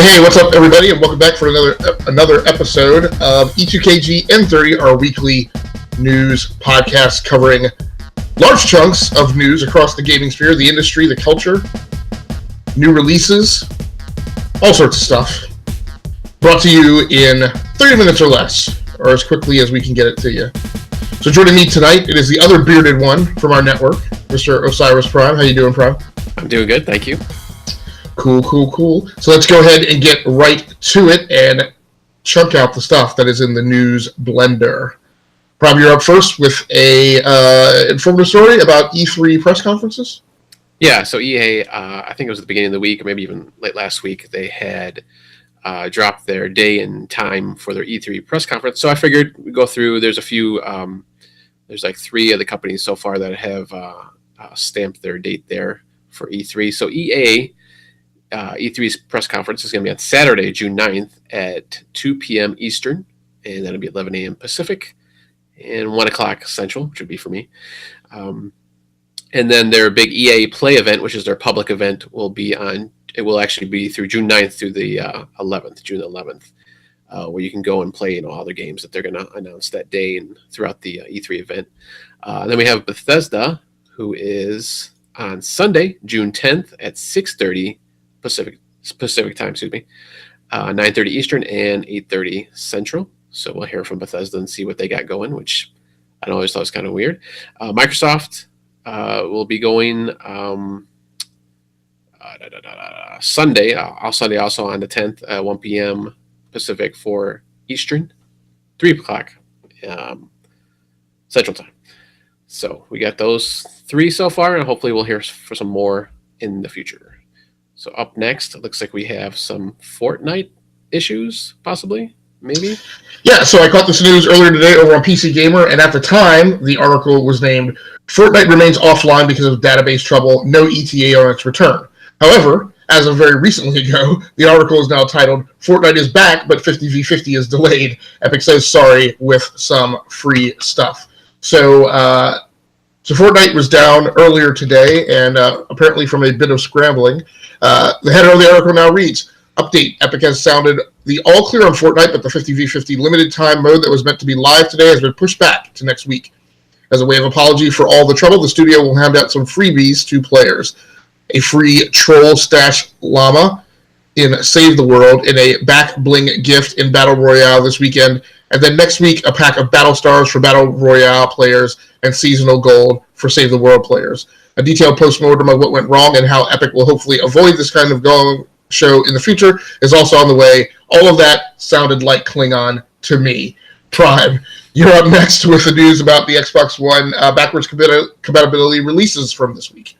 Hey, what's up, everybody, and welcome back for another episode of E2KGn30, our weekly news podcast covering large chunks of news across the gaming sphere, the industry, the culture, new releases, all sorts of stuff. Brought to you in 30 minutes or less, or as quickly as we can get it to you. So joining me tonight, it is the other bearded one from our network, Mr. Osiris Prime. How you doing, Prime? I'm doing good, thank you. Cool. So let's go ahead and get right to it and chunk out the stuff that is in the news blender. Prime, you're up first with a informative story about E3 press conferences. Yeah, so EA, I think it was at the beginning of the week, or maybe even late last week, they had dropped their day and time for their E3 press conference. So I figured we'd go through. There's a few, there's like 3 of the companies so far that have stamped their date there for E3. So EA, E3's press conference is going to be on Saturday, June 9th at 2 p.m. Eastern, and that'll be 11 a.m. Pacific and 1 o'clock Central, which would be for me. And then their big EA Play event, which is their public event, it will actually be through June 9th through the 11th, June 11th, where you can go and play all the games that they're going to announce that day and throughout the E3 event. Then we have Bethesda, who is on Sunday, June 10th at 6:30 Pacific time, 9:30 Eastern and 8:30 Central. So we'll hear from Bethesda and see what they got going, which I always thought was kind of weird. Microsoft will be going Sunday also on the 10th at 1 p.m. Pacific, 4 Eastern, 3 o'clock Central time. So we got those 3 so far, and hopefully we'll hear for some more in the future. So up next, it looks like we have some Fortnite issues, possibly, maybe? Yeah, so I caught this news earlier today over on PC Gamer, and at the time, the article was named, Fortnite remains offline because of database trouble, no ETA on its return. However, as of very recently ago, the article is now titled, Fortnite is back, but 50v50 is delayed. Epic says sorry with some free stuff. So Fortnite was down earlier today, and apparently from a bit of scrambling. The header of the article now reads, Update, Epic has sounded the all clear on Fortnite, but the 50v50 limited time mode that was meant to be live today has been pushed back to next week. As a way of apology for all the trouble, the studio will hand out some freebies to players. A free troll stash llama in Save the World, in a back bling gift in Battle Royale this weekend, and then next week a pack of Battle Stars for Battle Royale players and seasonal gold for Save the World players. A detailed post-mortem of what went wrong and how Epic will hopefully avoid this kind of show in the future is also on the way. All of that sounded like Klingon to me. Prime, you're up next with the news about the Xbox One backwards compatibility releases from this week.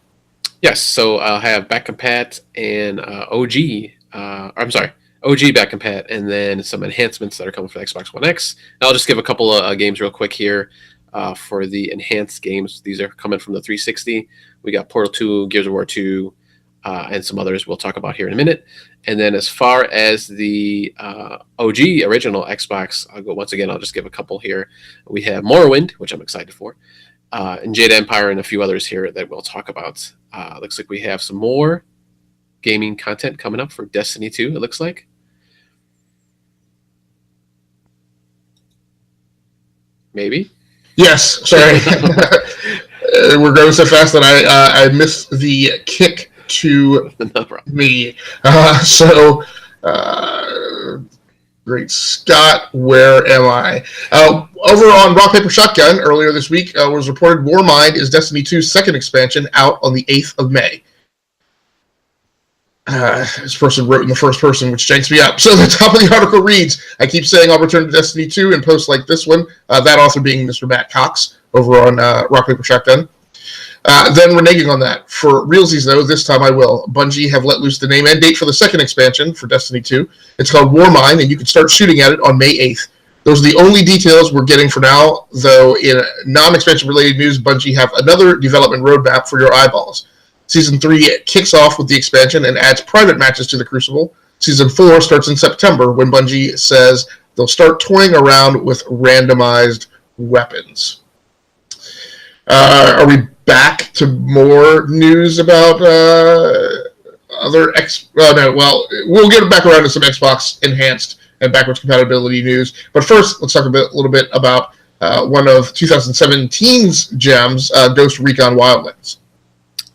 Yes, so I have back compat and OG back compat, and then some enhancements that are coming for the Xbox One X. And I'll just give a couple of games real quick here. For the enhanced games, these are coming from the 360. We got Portal 2, Gears of War 2, and some others we'll talk about here in a minute. And then as far as the OG original Xbox, I'll just give a couple here. We have Morrowind, which I'm excited for, and Jade Empire, and a few others here that we'll talk about. Looks like we have some more gaming content coming up for Destiny 2, it looks like. Maybe? Yes, sorry. We're going so fast that I missed the kick to me. Great Scott, where am I? Over on Rock, Paper, Shotgun, earlier this week, was reported Warmind is Destiny 2's second expansion out on the 8th of May. This person wrote in the first person, which janks me up. So the top of the article reads, I keep saying I'll return to Destiny 2 in posts like this one, that author being Mr. Matt Cox over on Rock, Paper, Shotgun. Then reneging on that. For realsies, though, this time I will. Bungie have let loose the name and date for the second expansion for Destiny 2. It's called Warmind, and you can start shooting at it on May 8th. Those are the only details we're getting for now, though in non-expansion related news, Bungie have another development roadmap for your eyeballs. Season 3 kicks off with the expansion and adds private matches to the Crucible. Season 4 starts in September when Bungie says they'll start toying around with randomized weapons. Are we back to more news about we'll get back around to some Xbox enhanced and backwards compatibility news. But first, let's talk a little bit about one of 2017's gems, Ghost Recon Wildlands.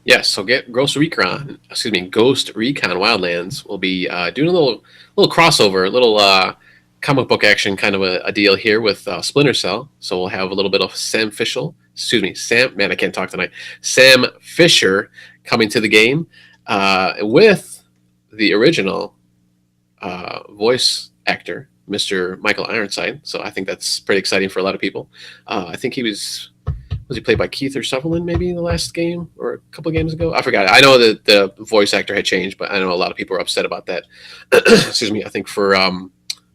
Yes, so Ghost Recon Wildlands will be doing a little crossover, a little comic book action kind of a deal here with Splinter Cell. So we'll have a little bit of Sam Fisher coming to the game with the original voice actor, Mr. Michael Ironside. So I think that's pretty exciting for a lot of people. I think he was he played by Keith or Sutherland maybe in the last game or a couple of games ago? I forgot. I know that the voice actor had changed, but I know a lot of people were upset about that. Excuse me. I think for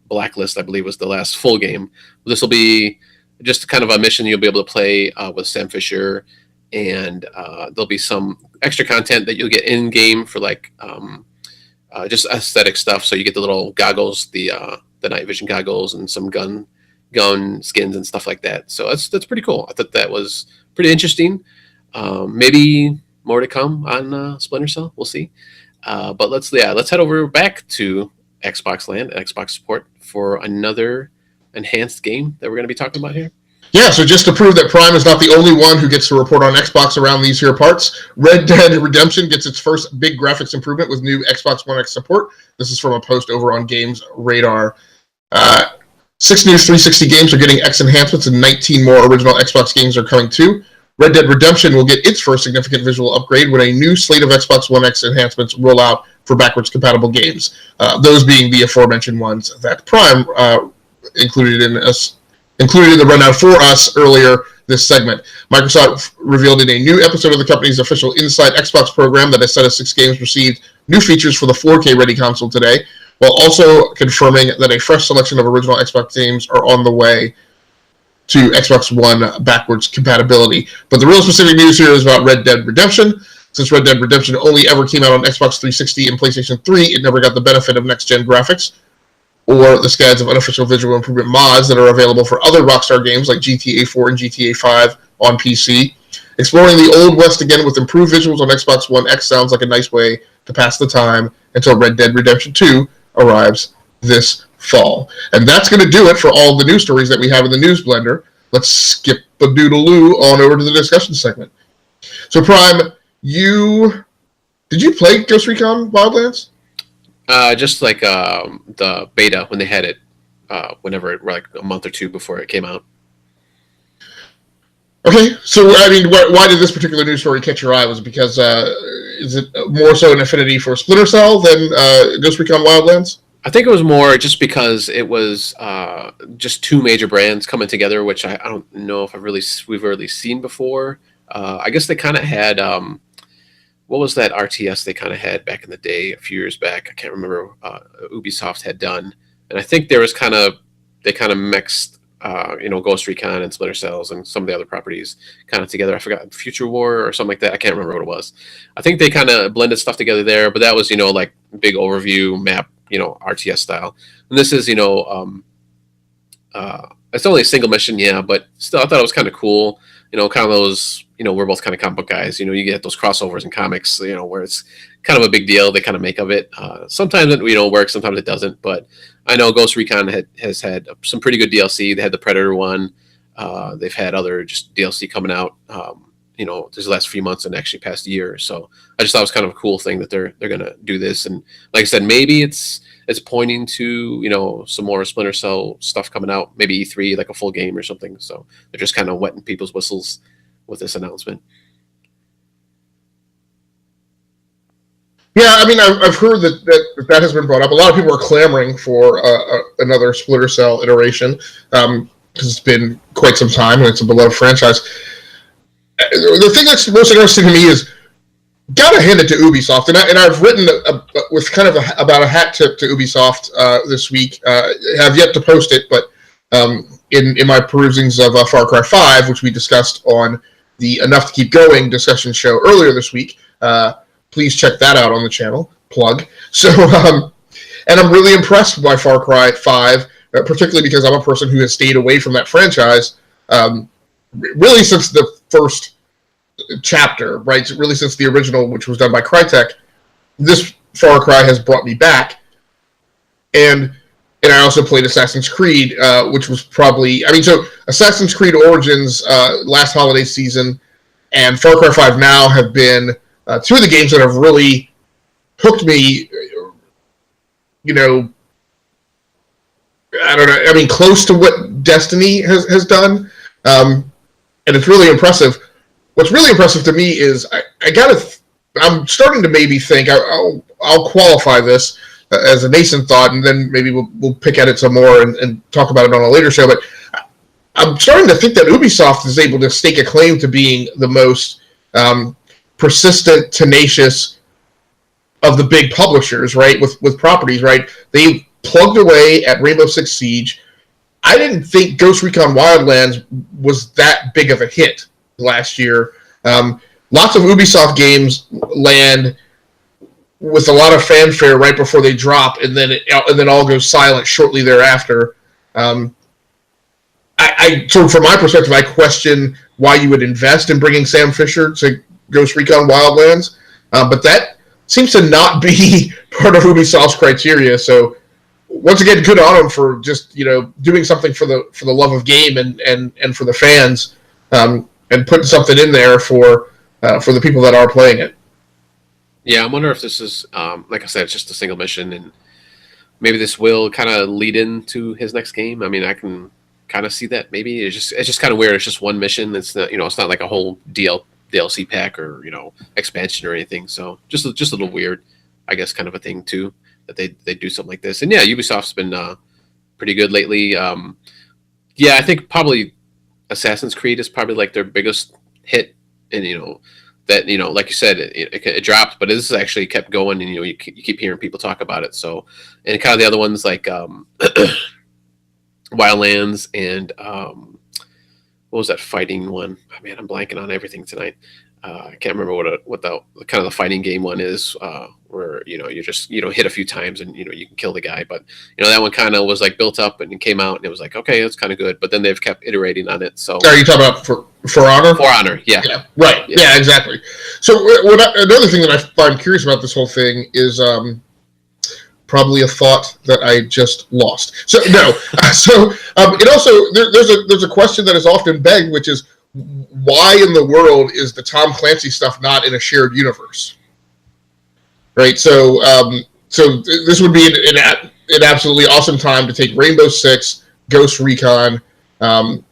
Blacklist, I believe, was the last full game. This will be just kind of a mission you'll be able to play with Sam Fisher, and there'll be some extra content that you'll get in game for like just aesthetic stuff. So you get the little goggles, the night vision goggles, and some gun skins and stuff like that. So that's pretty cool. I thought that was pretty interesting. Maybe more to come on Splinter Cell. We'll see. But let's head over back to Xbox Land, Xbox support for another enhanced game that we're going to be talking about here. Yeah, so just to prove that Prime is not the only one who gets to report on Xbox around these here parts, Red Dead Redemption gets its first big graphics improvement with new Xbox One X support. This is from a post over on Games Radar. 6 new 360 games are getting X enhancements, and 19 more original Xbox games are coming too. Red Dead Redemption will get its first significant visual upgrade when a new slate of Xbox One X enhancements roll out for backwards compatible games. Those being the aforementioned ones that Prime included in the rundown for us earlier this segment. Microsoft revealed in a new episode of the company's official Inside Xbox program that a set of 6 games received new features for the 4K-ready console today, while also confirming that a fresh selection of original Xbox games are on the way to Xbox One backwards compatibility. But the real specific news here is about Red Dead Redemption. Since Red Dead Redemption only ever came out on Xbox 360 and PlayStation 3, it never got the benefit of next-gen graphics or the scads of unofficial visual improvement mods that are available for other Rockstar games like GTA 4 and GTA 5 on PC. Exploring the Old West again with improved visuals on Xbox One X sounds like a nice way to pass the time until Red Dead Redemption 2 arrives this fall. And that's going to do it for all the news stories that we have in the News Blender. Let's skip the doodaloo on over to the discussion segment. So, Prime, did you play Ghost Recon Wildlands? Just like the beta when they had it, whenever like a month or two before it came out. Okay, so I mean, why did this particular news story catch your eye? Was it because is it more so an affinity for Splinter Cell than Ghost Recon Wildlands? I think it was more just because it was just 2 major brands coming together, which I don't know if we've really seen before. I guess they kind of had what was that RTS they kind of had back in the day, a few years back? I can't remember. Ubisoft had done, and I think there was they kind of mixed. Ghost Recon and Splinter Cells and some of the other properties kind of together. I forgot, Future War or something like that. I can't remember what it was. I think they kind of blended stuff together there, but that was, like big overview map, RTS style. And this is, it's only a single mission, yeah, but still I thought it was kind of cool. Kind of those, we're both kind of comic book guys, you get those crossovers in comics, where it's kind of a big deal. They kind of make of it. Sometimes it, works, sometimes it doesn't, but I know Ghost Recon has had some pretty good DLC. They had the Predator one. They've had other just DLC coming out, these last few months and actually past year. So I just thought it was kind of a cool thing that they're going to do this. And like I said, maybe it's pointing to, some more Splinter Cell stuff coming out, maybe E3, like a full game or something. So they're just kind of wetting people's whistles with this announcement. Yeah, I mean, I've heard that has been brought up. A lot of people are clamoring for another Splinter Cell iteration because it's been quite some time and it's a beloved franchise. The thing that's most interesting to me is, gotta hand it to Ubisoft, and I've written with kind of about a hat tip to Ubisoft this week. Have yet to post it, but in my perusings of Far Cry 5, which we discussed on the Enough to Keep Going discussion show earlier this week. Please check that out on the channel. Plug. So, and I'm really impressed by Far Cry 5, particularly because I'm a person who has stayed away from that franchise really since the first chapter, right? Really since the original, which was done by Crytek. This Far Cry has brought me back, and I also played Assassin's Creed, which was probably so Assassin's Creed Origins last holiday season and Far Cry 5 now have been two of the games that have really hooked me. I don't know. I mean, close to what Destiny has done, and it's really impressive. What's really impressive to me is I'm starting to maybe think I'll qualify this as a nascent thought, and then maybe we'll pick at it some more and talk about it on a later show. But I'm starting to think that Ubisoft is able to stake a claim to being the most persistent, tenacious of the big publishers, right? With properties, right? They've plugged away at Rainbow Six Siege. I didn't think Ghost Recon Wildlands was that big of a hit last year. Lots of Ubisoft games land with a lot of fanfare right before they drop, and then all goes silent shortly thereafter. So from my perspective, I question why you would invest in bringing Sam Fisher to Ghost Recon Wildlands, but that seems to not be part of Ubisoft's criteria. So once again, good on them for just doing something for the love of game and for the fans, and putting something in there for the people that are playing it. Yeah, I wonder if this is like I said, it's just a single mission, and maybe this will kind of lead into his next game. I mean, I can kind of see that. Maybe it's just kind of weird. It's just one mission. It's not it's not like a whole DLC pack or expansion or anything. So just a little weird, I guess, kind of a thing too, that they do something like this. And yeah, Ubisoft's been pretty good lately. Yeah, I think probably Assassin's Creed is probably like their biggest hit, and that like you said, it dropped, but this actually kept going, and you keep hearing people talk about it. So, and kind of the other ones like Wildlands and what was that fighting one? Oh, man, I'm blanking on everything tonight. I can't remember what the kind of the fighting game one is, where you just hit a few times and you can kill the guy. But that one kind of was like built up and it came out and it was like, okay, it's kind of good. But then they've kept iterating on it. So are you talking about For Honor? For Honor, yeah, right, yeah, exactly. So another thing that I find curious about this whole thing is probably a thought that I just lost. So no, it also there's a question that is often begged, which is, why in the world is the Tom Clancy stuff not in a shared universe? Right. So this would be an absolutely awesome time to take Rainbow Six, Ghost Recon, and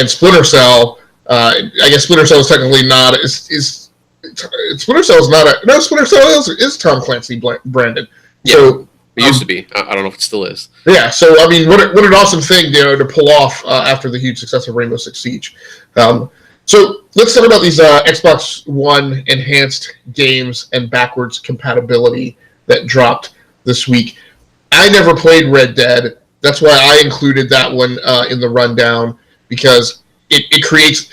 Splinter Cell. I guess Splinter Cell is technically not. Splinter Cell is not a no. Splinter Cell is Tom Clancy branded. Yeah. So it used to be. I don't know if it still is. Yeah. So I mean, what an awesome thing to pull off after the huge success of Rainbow Six Siege. So let's talk about these Xbox One enhanced games and backwards compatibility that dropped this week. I never played Red Dead. That's why I included that one in the rundown, because it creates...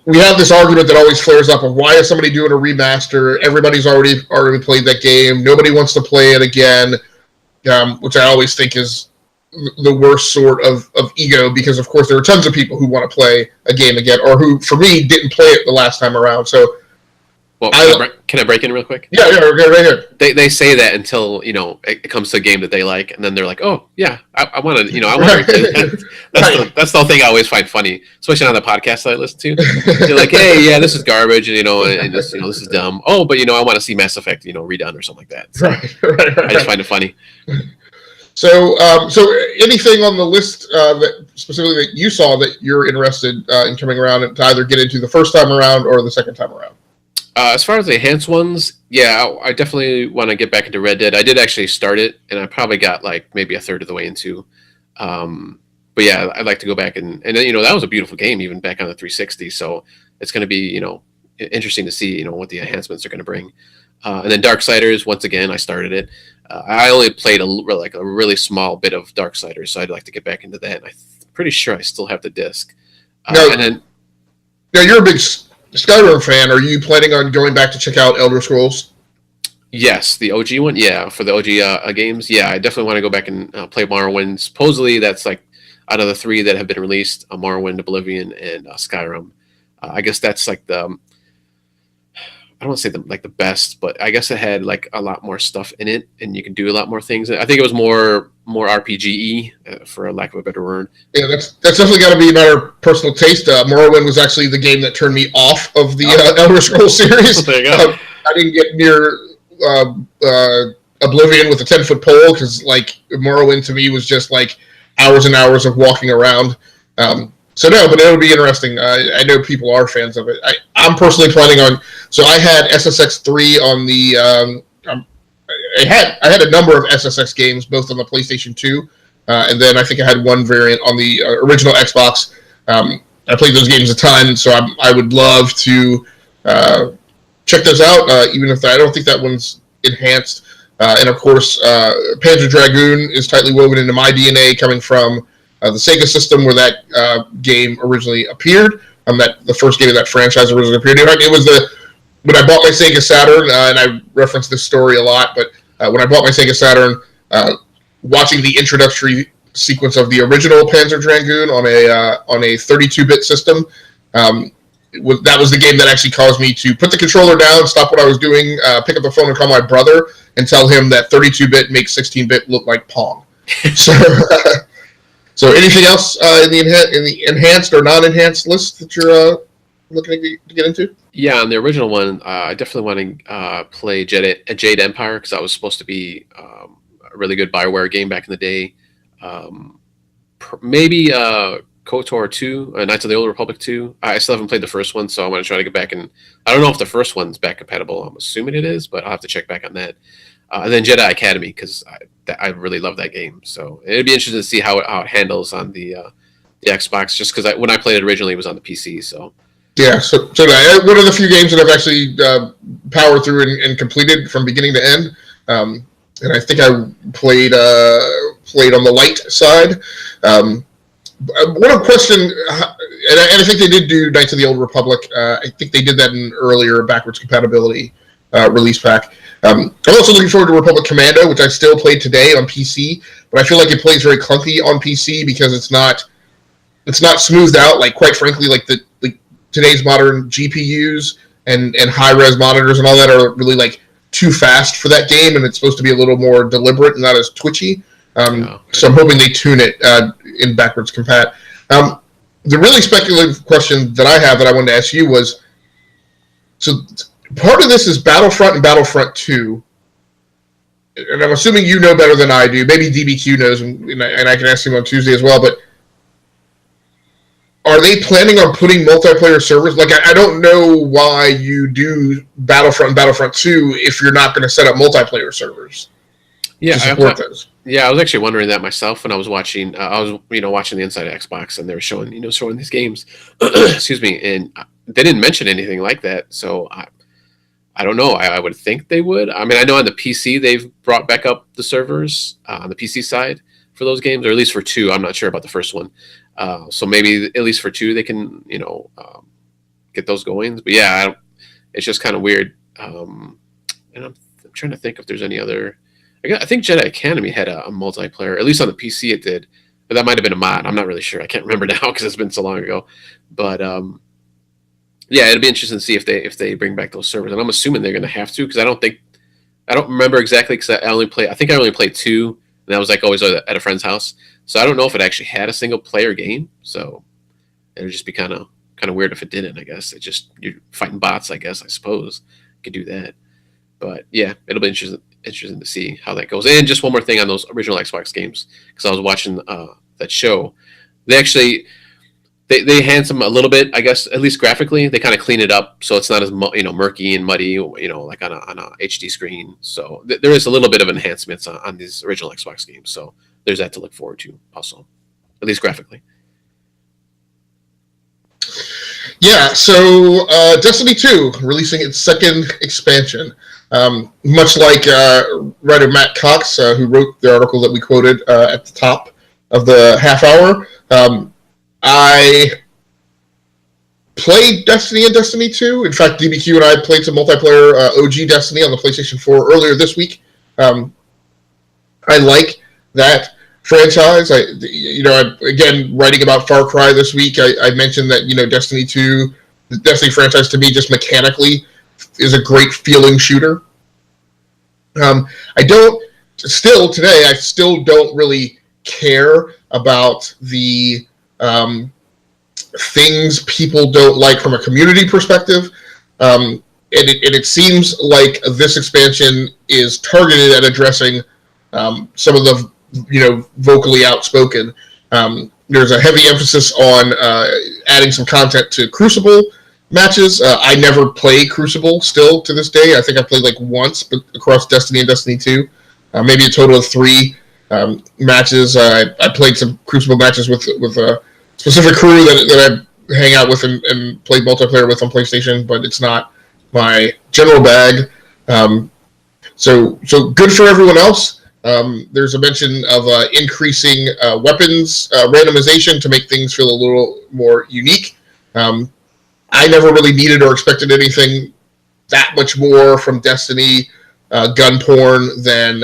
We have this argument that always flares up of, why is somebody doing a remaster? Everybody's already played that game. Nobody wants to play it again, which I always think is the worst sort of ego, because of course there are tons of people who want to play a game again, or who, for me, didn't play it the last time around. So, well, can I break in real quick? Yeah, right here. They say that until it comes to a game that they like, and then they're like, oh yeah, I want to I want to. That's the whole thing I always find funny, especially on the podcast that I listen to. They're like, hey, yeah, this is garbage, and this this is dumb. Oh, but I want to see Mass Effect redone or something like that. So right. I just find it funny. So anything on the list that specifically that you saw that you're interested in coming around to either get into the first time around or the second time around? As far as the enhanced ones, yeah, I definitely want to get back into Red Dead. I did actually start it, and I probably got like maybe a third of the way into. But yeah, I'd like to go back and that was a beautiful game even back on the 360. So it's going to be interesting to see what the enhancements are going to bring. And then Darksiders, once again, I started it. I only played a really small bit of Darksiders, so I'd like to get back into that. And I'm pretty sure I still have the disc. Now, you're a big Skyrim fan. Are you planning on going back to check out Elder Scrolls? Yes, the OG one. Yeah, for the OG games. Yeah, I definitely want to go back and play Morrowind. Supposedly, that's like out of the 3 that have been released: Morrowind, Oblivion, and Skyrim. I guess that's like the I don't want to say the best, but I guess it had like a lot more stuff in it, and you can do a lot more things. I think it was more RPG-y, for lack of a better word. Yeah, that's definitely got to be a matter of personal taste. Morrowind was actually the game that turned me off of the Elder Scrolls series. There you go. I didn't get near Oblivion with a 10-foot pole because like Morrowind to me was just like hours and hours of walking around. So no, but it'll be interesting. I know people are fans of it. I'm personally planning on. So I had SSX3 on the. I had a number of SSX games, both on the PlayStation 2, and then I think I had one variant on the original Xbox. I played those games a ton, so I would love to check those out, even if I don't think that one's enhanced. And of course, Panzer Dragoon is tightly woven into my DNA, coming from the Sega system where that game originally appeared. The first game of that franchise originally appeared. In fact, it was when I bought my Sega Saturn, and I reference this story a lot, but when I bought my Sega Saturn, watching the introductory sequence of the original Panzer Dragoon on a 32-bit system, that was the game that actually caused me to put the controller down, stop what I was doing, pick up the phone and call my brother and tell him that 32-bit makes 16-bit look like Pong. So anything else in the enhanced or non-enhanced list that you're looking to get into? Yeah, on the original one, I definitely want to play Jade Empire, because that was supposed to be a really good Bioware game back in the day. Maybe KOTOR 2, Knights of the Old Republic 2. I still haven't played the first one, so I want to try to get back. And I don't know if the first one's back compatible. I'm assuming it is, but I'll have to check back on that. And then Jedi Academy, because I really love that game. So it'd be interesting to see how it handles on the Xbox, just because when I played it originally, it was on the PC. So yeah, so one of the few games that I've actually powered through and completed from beginning to end. And I think I played on the light side. One question, and I think they did do Knights of the Old Republic. I think they did that in earlier backwards compatibility release pack. I'm also looking forward to Republic Commando, which I still played today on PC, but I feel like it plays very clunky on PC because it's not smoothed out. Like, quite frankly, like today's modern GPUs and high-res monitors and all that are really like too fast for that game, and it's supposed to be a little more deliberate and not as twitchy. So I'm hoping they tune it in backwards compat. The really speculative question that I have that I wanted to ask you was, so part of this is Battlefront and Battlefront 2, and I'm assuming you know better than I do. Maybe DBQ knows, and I can ask him on Tuesday as well, but are they planning on putting multiplayer servers? Like, I don't know why you do Battlefront and Battlefront 2 if you're not going to set up multiplayer servers to support those. Yeah, I was actually wondering that myself when I was watching. Watching the Inside Xbox, and they were showing these games. Excuse me, and they didn't mention anything like that. So I don't know. I would think they would. I mean, I know on the PC they've brought back up the servers on the PC side for those games, or at least for 2. I'm not sure about the first one. So maybe at least for 2 they can get those going. But yeah, it's just kind of weird. And I'm trying to think if there's any other. I think Jedi Academy had a multiplayer, at least on the PC it did, but that might have been a mod. I'm not really sure. I can't remember now because it's been so long ago. But yeah, it'd be interesting to see if they bring back those servers, and I'm assuming they're going to have to, because I don't remember exactly, because I only played 2, and that was like always at a friend's house. So I don't know if it actually had a single player game. So it would just be kind of weird if it didn't. I guess you're fighting bots. I suppose you could do that. But yeah, it'll be interesting to see how that goes. And just one more thing on those original Xbox games, because I was watching that show. They actually they enhance them a little bit, I guess, at least graphically. They kind of clean it up so it's not as murky and muddy, like on a HD screen. So there is a little bit of enhancements on these original Xbox games. So there's that to look forward to also, at least graphically. Yeah, so Destiny 2 releasing its second expansion. Much like writer Matt Cox, who wrote the article that we quoted at the top of the half hour, I played Destiny and Destiny 2. In fact, DBQ and I played some multiplayer OG Destiny on the PlayStation 4 earlier this week. I like that franchise. Again, writing about Far Cry this week, I mentioned that Destiny 2, the Destiny franchise to me just mechanically is a great feeling shooter. I still don't really care about the things people don't like from a community perspective. And it seems like this expansion is targeted at addressing some of the vocally outspoken. There's a heavy emphasis on adding some content to Crucible matches. I never play Crucible still to this day. I think I played like once, but across Destiny and Destiny 2. Maybe a total of 3 matches. I played some Crucible matches with a specific crew that I hang out with and play multiplayer with on PlayStation, but it's not my general bag. So good for everyone else. There's a mention of increasing weapons randomization to make things feel a little more unique. I never really needed or expected anything that much more from Destiny gun porn than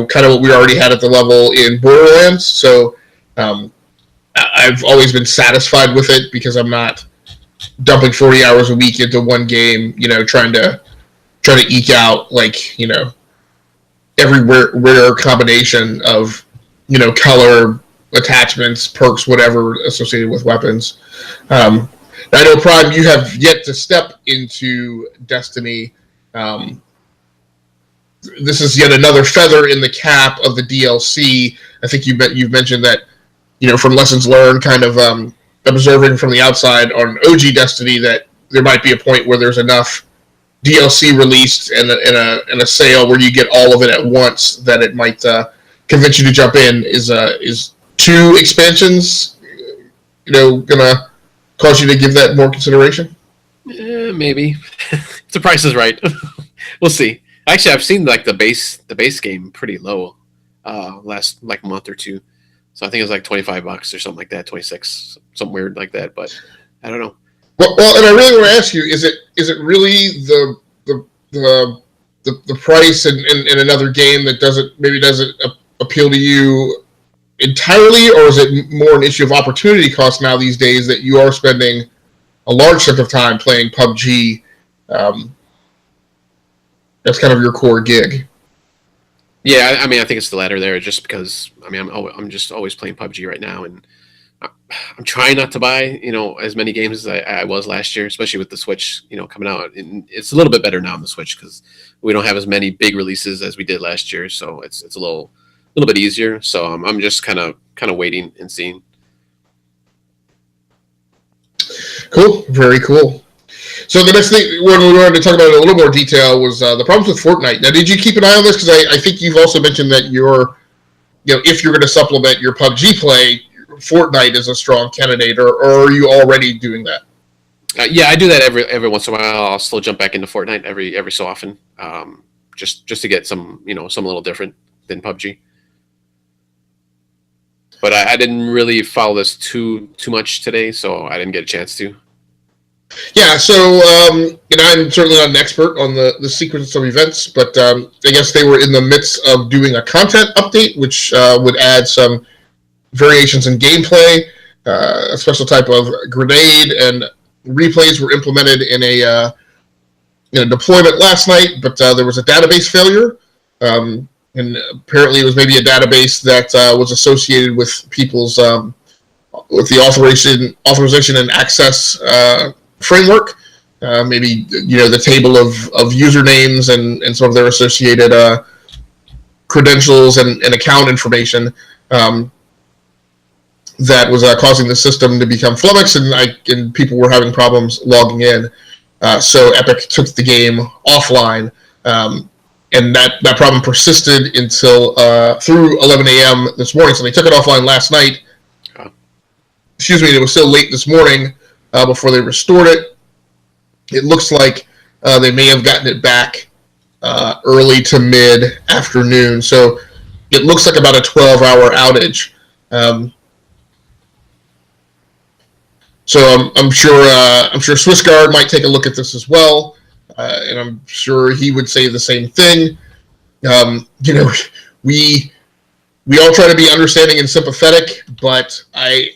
kind of what we already had at the level in Borderlands. So I've always been satisfied with it because I'm not dumping 40 hours a week into one game, trying to eke out every rare combination of color, attachments, perks, whatever associated with weapons. I know, Prime, you have yet to step into Destiny. This is yet another feather in the cap of the DLC. I think you've mentioned that, from lessons learned, kind of observing from the outside on OG Destiny, that there might be a point where there's enough DLC released and a sale where you get all of it at once that it might convince you to jump in. Is 2 expansions, gonna cause you to give that more consideration? Maybe. If the price is right. We'll see. Actually, I've seen the base game pretty low last month or two. So I think it's like $25 or something like that, 26, something weird like that, but I don't know. Well, and I really want to ask you: is it really the price in another game that doesn't appeal to you entirely, or is it more an issue of opportunity cost now these days that you are spending a large chunk of time playing PUBG? That's kind of your core gig. Yeah, I think it's the latter there, just because I'm just always playing PUBG right now, and I'm trying not to buy as many games as I was last year, especially with the Switch coming out. And it's a little bit better now on the Switch because we don't have as many big releases as we did last year, so it's a little bit easier. So I'm just kind of waiting and seeing. Cool, very cool. So the next thing when we wanted to talk about in a little more detail was the problems with Fortnite. Now, did you keep an eye on this? Because I think you've also mentioned that if you're going to supplement your PUBG play, Fortnite is a strong candidate, or are you already doing that? Yeah, I do that every once in a while. I'll still jump back into Fortnite every so often, just to get some a little different than PUBG. But I didn't really follow this too much today, so I didn't get a chance to. Yeah, so I'm certainly not an expert on the sequence of events, but I guess they were in the midst of doing a content update, which would add some variations in gameplay. A special type of grenade and replays were implemented in a deployment last night, but there was a database failure, and apparently it was maybe a database that was associated with people's with the authorization and access framework. Maybe the table of usernames and some of their associated credentials and account information. That was causing the system to become flummoxed, and people were having problems logging in. So Epic took the game offline, and that problem persisted until through 11 a.m. this morning. So they took it offline last night. Excuse me, it was still late this morning before they restored it. It looks like they may have gotten it back early to mid-afternoon. So it looks like about a 12-hour outage. So I'm sure SwissGuard might take a look at this as well, and I'm sure he would say the same thing. We all try to be understanding and sympathetic, but I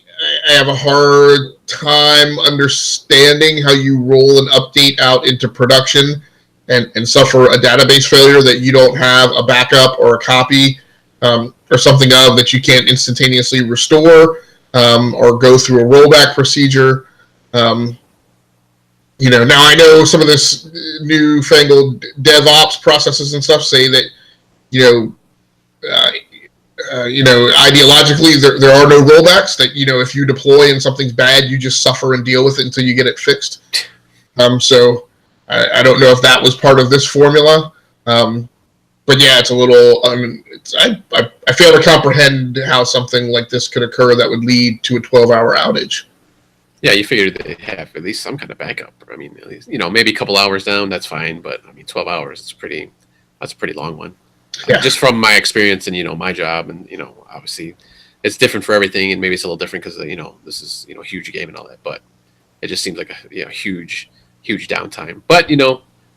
have a hard time understanding how you roll an update out into production and suffer a database failure that you don't have a backup or a copy or something of that you can't instantaneously restore or go through a rollback procedure. Now I know some of this newfangled DevOps processes and stuff say that, ideologically there are no rollbacks, that, if you deploy and something's bad, you just suffer and deal with it until you get it fixed. So I don't know if that was part of this formula. But yeah, it's a little, I fail to comprehend how something like this could occur that would lead to a 12-hour outage. Yeah, you figured they'd have at least some kind of backup. I mean, at least, maybe a couple hours down, that's fine. But 12 hours, that's a pretty long one. Yeah. Just from my experience and, my job and, obviously it's different for everything, and maybe it's a little different because, this is, a huge game and all that, but it just seems like a huge downtime. But, it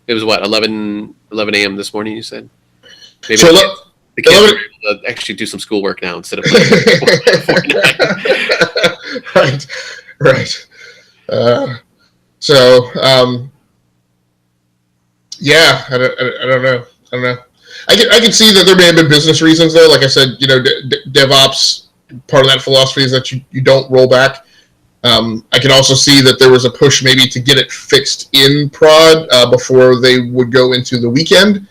was 11 a.m. this morning, you said? Maybe so the kids are able to actually do some schoolwork now instead of playing Fortnite. Right. Yeah, I don't know. I can see that there may have been business reasons though. Like I said, DevOps, part of that philosophy is that you don't roll back. I can also see that there was a push maybe to get it fixed in prod before they would go into the weekend.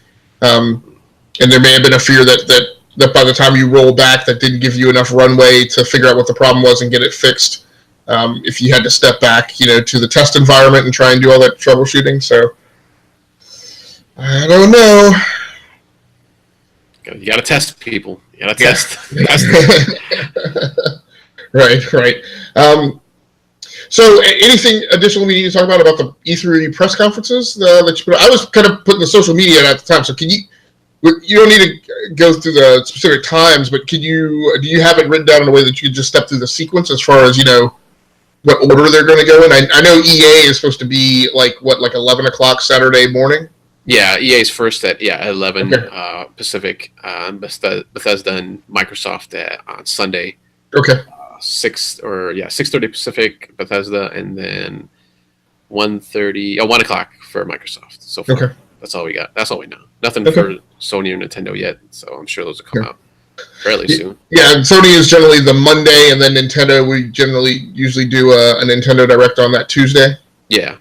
And there may have been a fear that by the time you roll back, that didn't give you enough runway to figure out what the problem was and get it fixed. If you had to step back, to the test environment and try and do all that troubleshooting. So I don't know. You got to test people. You got to test. Right. So anything additional we need to talk about the E3 press conferences that you put? I was kind of putting the social media at the time. So can you? You don't need to go through the specific times, but do you have it written down in a way that you can just step through the sequence as far as, what order they're going to go in? I know EA is supposed to be like 11 o'clock Saturday morning? Yeah, EA's first at 11 Pacific, Bethesda and Microsoft on Sunday. Okay. 6:30 Pacific, Bethesda, and then 1 o'clock for Microsoft. So far. Okay. That's all we got. That's all we know. Nothing for Sony or Nintendo yet, so I'm sure those will come out fairly soon. Yeah, Sony is generally the Monday, and then Nintendo, we usually do a Nintendo Direct on that Tuesday. Yeah.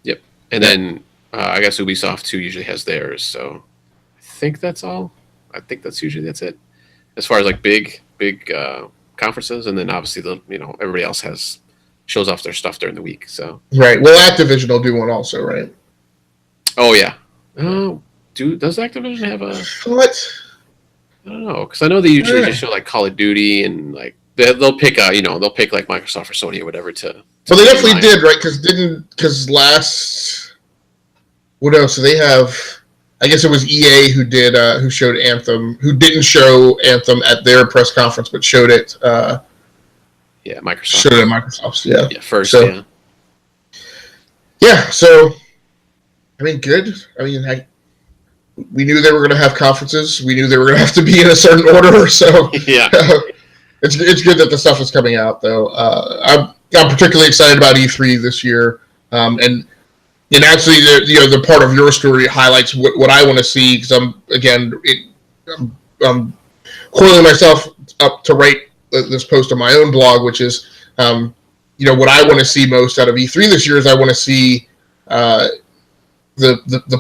Yep. And then I guess Ubisoft too usually has theirs, so I think that's all. I think that's it. As far as like big conferences, and then obviously everybody else shows off their stuff during the week. So right. Well, Activision will do one also, right? Oh yeah. Does Activision have a what? I don't know, because I know they usually just show like Call of Duty and like they'll pick they'll pick like Microsoft or Sony or whatever to. Well, they definitely did, right? What else? So they have. I guess it was EA who showed Anthem, who didn't show Anthem at their press conference, but showed it. Microsoft. Showed it at Microsoft's, yeah. Yeah, first, so, yeah. So, I mean, good. I mean, we knew they were going to have conferences. We knew they were going to have to be in a certain order. So, yeah, it's good that the stuff is coming out, though. I'm particularly excited about E3 this year, and actually, the part of your story highlights what I want to see, because I'm coiling myself up to write this post on my own blog, which is, what I want to see most out of E3 this year is I want to see the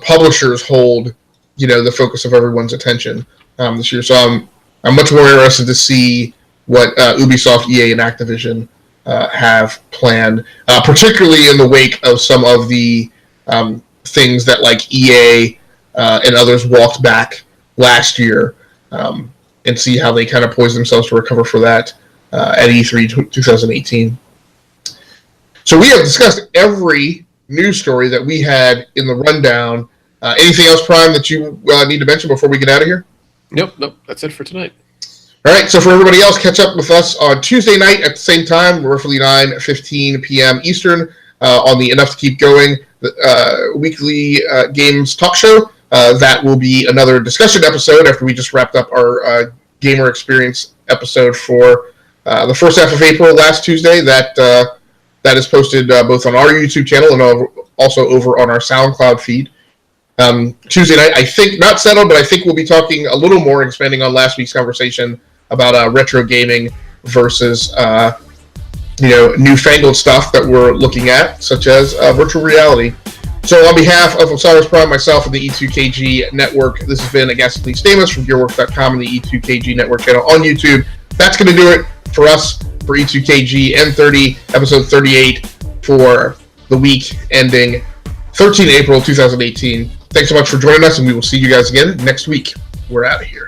publishers hold, the focus of everyone's attention this year. So I'm much more interested to see what Ubisoft, EA, and Activision have planned, particularly in the wake of some of the things that like EA and others walked back last year, and see how they kind of poise themselves to recover for that at E3 2018. So we have discussed every news story that we had in the rundown. Anything else, Prime, that you need to mention before we get out of here? Nope. That's it for tonight. All right, so for everybody else, catch up with us on Tuesday night at the same time, roughly 9:15 p.m. Eastern, on the Enough to Keep Going weekly games talk show. That will be another discussion episode after we just wrapped up our gamer experience episode for the first half of April last Tuesday. That That is posted both on our YouTube channel and also over on our SoundCloud feed. Tuesday night, I think, not settled, but I think we'll be talking a little more, expanding on last week's conversation about retro gaming versus newfangled stuff that we're looking at, such as virtual reality. So on behalf of Osiris Prime, myself, and the E2KG Network, this has been Agasicles Stamas from GearWorks.com and the E2KG Network channel on YouTube. That's going to do it for us for E2KGn30, episode 38 for the week ending 13 April 2018. Thanks so much for joining us, and we will see you guys again next week. We're out of here.